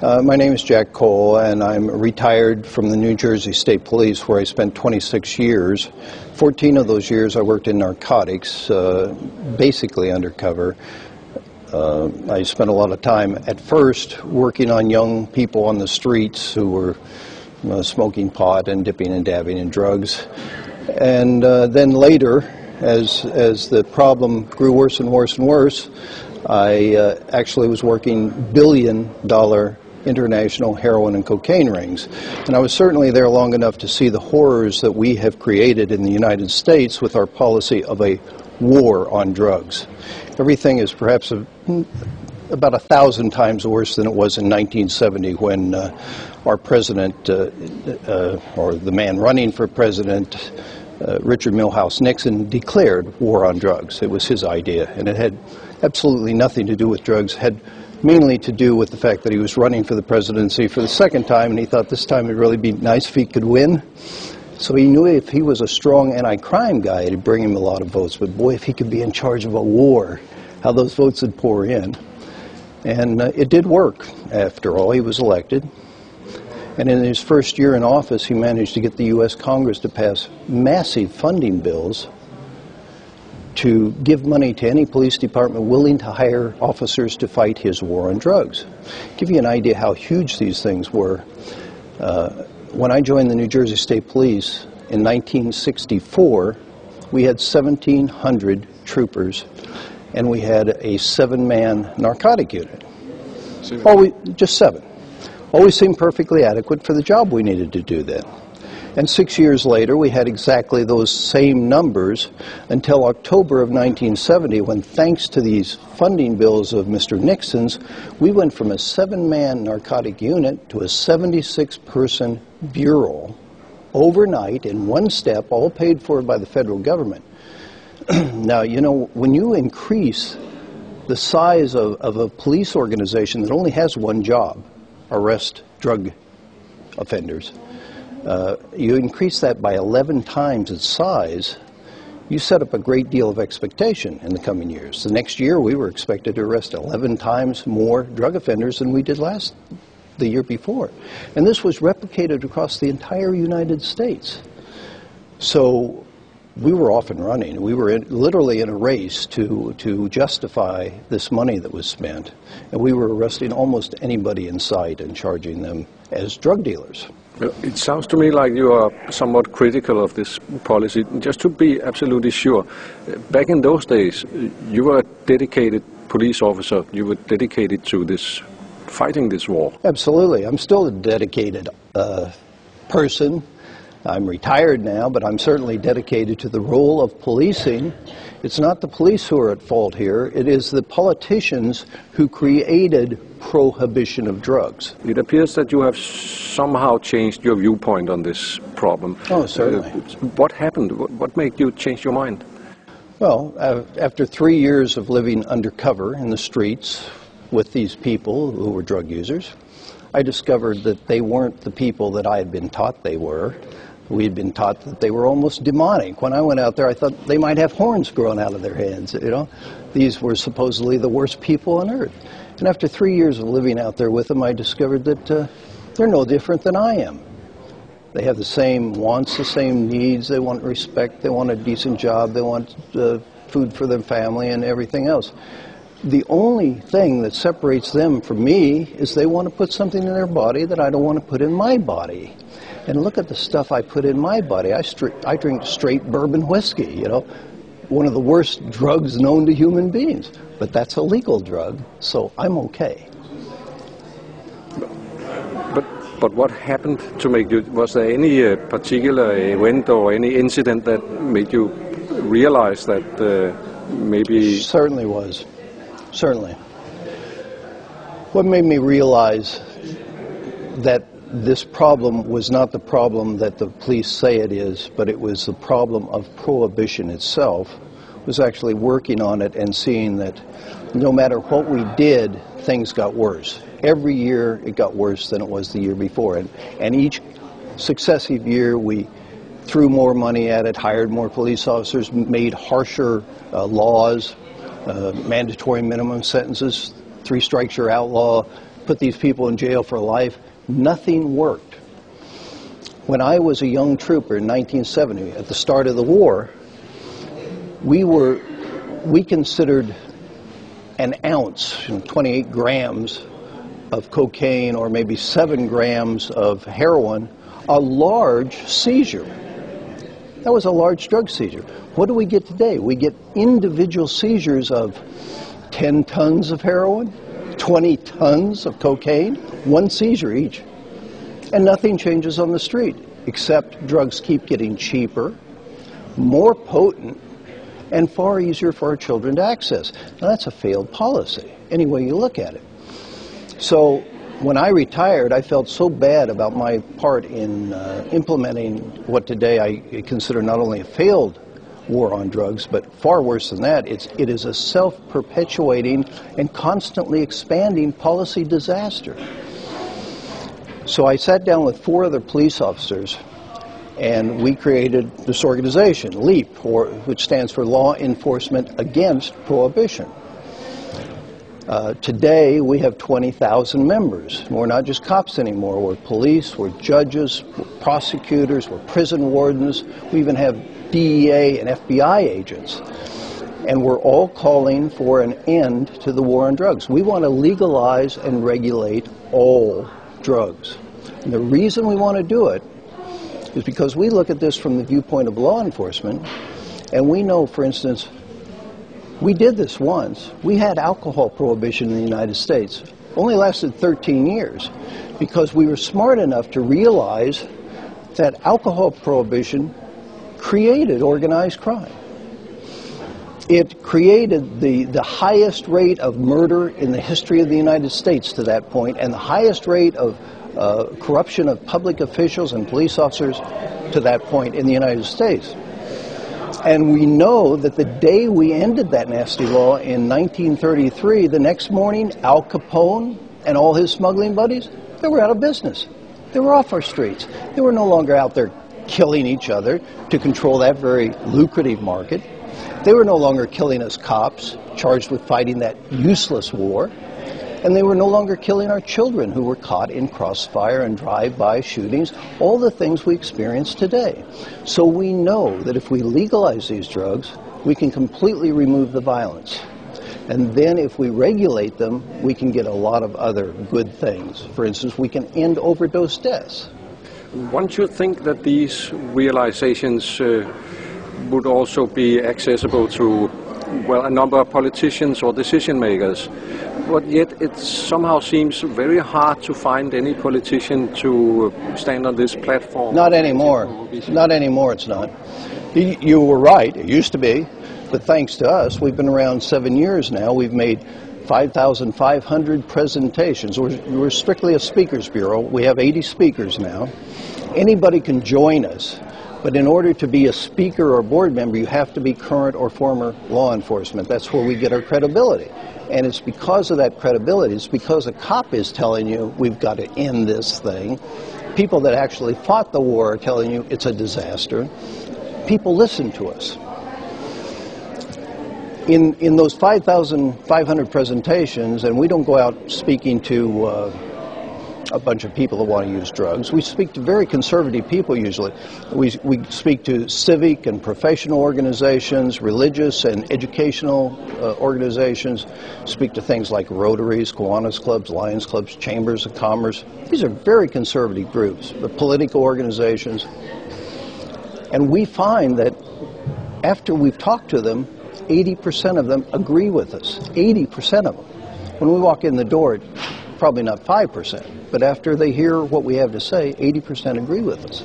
My name is Jack Cole, and I'm retired from the New Jersey State Police, where I spent 26 years. 14 of those years I worked in narcotics, basically undercover. I spent a lot of time at first working on young people on the streets who were smoking pot and dipping and dabbing in drugs. And then later, as the problem grew worse and worse and worse, I actually was working billion-dollar international heroin and cocaine rings. And I was certainly there long enough to see the horrors that we have created in the United States with our policy of a war on drugs. Everything is perhaps about 1,000 times worse than it was in 1970 when our president, or the man running for president, Richard Milhouse Nixon, declared war on drugs. It was his idea, and it had absolutely nothing to do with drugs. It had mainly to do with the fact that he was running for the presidency for the second time, and he thought this time it'd really be nice if he could win. So he knew if he was a strong anti-crime guy, it'd bring him a lot of votes. But boy, if he could be in charge of a war, how those votes would pour in. And it did work, after all. He was elected. And in his first year in office, he managed to get the U.S. Congress to pass massive funding bills to give money to any police department willing to hire officers to fight his war on drugs. Give you an idea how huge these things were. When I joined the New Jersey State Police in 1964, we had 1,700 troopers, and we had a 7-man narcotic unit. Just 7. Always seemed perfectly adequate for the job we needed to do then. And 6 years later, we had exactly those same numbers until October of 1970, when, thanks to these funding bills of Mr. Nixon's, we went from a 7-man narcotic unit to a 76-person bureau overnight in one step, all paid for by the federal government. Now, you know, when you increase the size of a police organization that only has one job, arrest drug offenders, you increase that by 11 times its size, you set up a great deal of expectation in the coming years. The next year, we were expected to arrest 11 times more drug offenders than we did the year before. And this was replicated across the entire United States. So we were off and running. We were literally in a race to justify this money that was spent. And we were arresting almost anybody in sight and charging them as drug dealers. It sounds to me like you are somewhat critical of this policy. Just to be absolutely sure, back in those days, you were a dedicated police officer. You were dedicated to this, fighting this war. Absolutely. I'm still a dedicated person. I'm retired now, but I'm certainly dedicated to the role of policing. It's not the police who are at fault here. It is the politicians who created prohibition of drugs. It appears that you have somehow changed your viewpoint on this problem. Oh, certainly. What happened? What made you change your mind? Well, after 3 years of living undercover in the streets with these people who were drug users, I discovered that they weren't the people that I had been taught they were. We had been taught that they were almost demonic. When I went out there, I thought they might have horns growing out of their heads, you know. These were supposedly the worst people on earth. And after 3 years of living out there with them, I discovered that they're no different than I am. They have the same wants, the same needs. They want respect. They want a decent job. They want food for their family and everything else. The only thing that separates them from me is they want to put something in their body that I don't want to put in my body. And look at the stuff I put in my body. I drink straight bourbon whiskey, you know, one of the worst drugs known to human beings. But that's a legal drug, so I'm okay. But what happened to make you, was there any particular event or any incident that made you realize that maybe... Certainly was. Certainly. What made me realize that this problem was not the problem that the police say it is, but it was the problem of prohibition itself, was actually working on it and seeing that no matter what we did, things got worse. Every year it got worse than it was the year before. And each successive year we threw more money at it, hired more police officers, made harsher laws, mandatory minimum sentences, 3 strikes you're outlaw, put these people in jail for life. Nothing worked. When I was a young trooper in 1970, at the start of the war, we considered an ounce, 28 grams of cocaine or maybe 7 grams of heroin, a large seizure. That was a large drug seizure. What do we get today? We get individual seizures of 10 tons of heroin, 20 tons of cocaine, 1 seizure each. And nothing changes on the street, except drugs keep getting cheaper, more potent, and far easier for our children to access. Now that's a failed policy, any way you look at it. So when I retired, I felt so bad about my part in implementing what today I consider not only a failed war on drugs, but far worse than that, it is a self-perpetuating and constantly expanding policy disaster. So I sat down with 4 other police officers, and we created this organization, LEAP, which stands for Law Enforcement Against Prohibition. Today, we have 20,000 members. We're not just cops anymore. We're police, we're judges, we're prosecutors, we're prison wardens. We even have DEA and FBI agents. And we're all calling for an end to the war on drugs. We want to legalize and regulate all drugs. And the reason we want to do it is because we look at this from the viewpoint of law enforcement, and we know, for instance, we did this once. We had alcohol prohibition in the United States. Only lasted 13 years because we were smart enough to realize that alcohol prohibition created organized crime. It created the highest rate of murder in the history of the United States to that point, and the highest rate of corruption of public officials and police officers to that point in the United States. And we know that the day we ended that nasty law in 1933, the next morning, Al Capone and all his smuggling buddies, they were out of business. They were off our streets. They were no longer out there killing each other to control that very lucrative market. They were no longer killing us cops, charged with fighting that useless war. And they were no longer killing our children who were caught in crossfire and drive-by shootings, all the things we experience today. So we know that if we legalize these drugs, we can completely remove the violence. And then if we regulate them, we can get a lot of other good things. For instance, we can end overdose deaths. One should think that these realizations would also be accessible to, well, a number of politicians or decision makers. But yet it somehow seems very hard to find any politician to stand on this platform. Not anymore. Not anymore, it's not. You were right, it used to be. But thanks to us, we've been around 7 years now. We've made 5,500 presentations. We're strictly a speakers bureau. We have 80 speakers now. Anybody can join us. But in order to be a speaker or board member, you have to be current or former law enforcement. That's where we get our credibility. And it's because of that credibility, it's because a cop is telling you, we've got to end this thing. People that actually fought the war are telling you it's a disaster. People listen to us. In those 5,500 presentations, and we don't go out speaking to a bunch of people that want to use drugs. We speak to very conservative people usually. We speak to civic and professional organizations, religious and educational organizations, speak to things like Rotaries, Kiwanis clubs, Lions clubs, chambers of commerce. These are very conservative groups, the political organizations. And we find that after we've talked to them, 80% of them agree with us, 80% of them. When we walk in the door, probably not 5%, but after they hear what we have to say, 80% agree with us.